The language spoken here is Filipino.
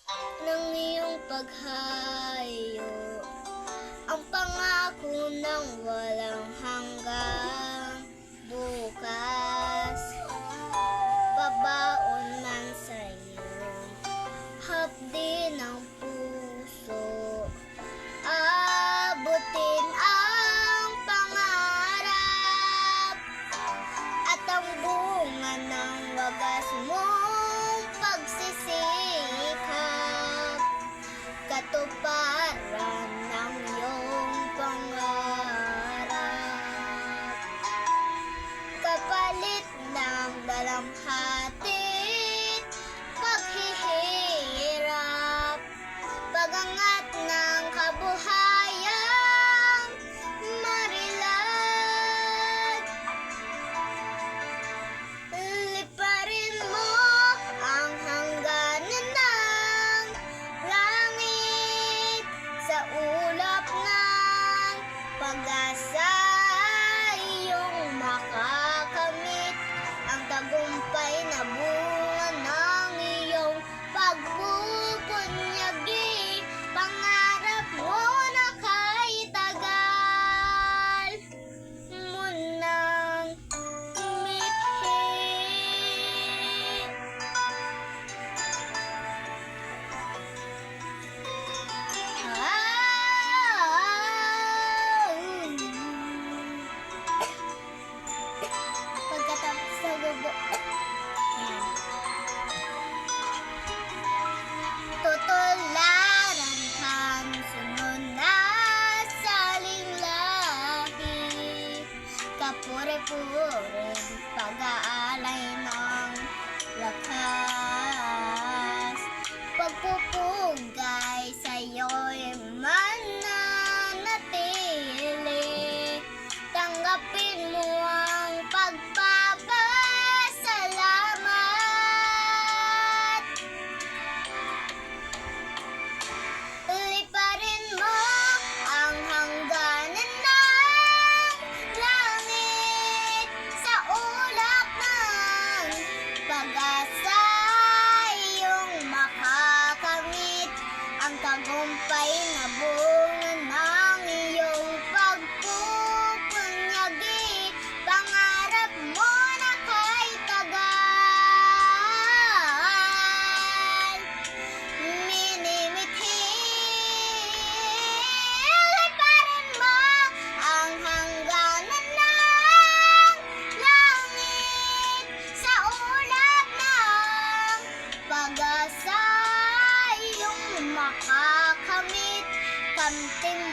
ng iyong paghayo, ang pangako ng walang hanggang bukas. Babaon man sa iyong hapdi ng puso, abutin ang pangarap at ang bunga ng wagas mong pagsisikap, katuparan ng iyong pangarap, kapalit ng dalamhati, paghihirap, pagangat ng kabuhayan, marilad. Liparin mo ang hangganan ng langit sa ulap ng pag-asa, iyong makakamit ang tagumpay na bunga ng iyong pagpupunyagi. Pangarap mo na kahit tagal mo nang mithi. Pagkatapos sa gubo, tutularan kang sunod na saling lahi, kapure-pureng pag-aalay ng lakas, pagpupugay sa'yo'y mananatili, tanggapin mo ang pagpapasalamat. Liparin mo ang hangganan ng langit sa ulap ng pag-asa, iyong makakamit ang tagumpay na bunga ng iyong pagpupunyagi. Pangarap mo na kahit tagal minimithi. Liparin mo ang hangganan ng langit sa ulap ng pag-asa, iyong makakamit kamting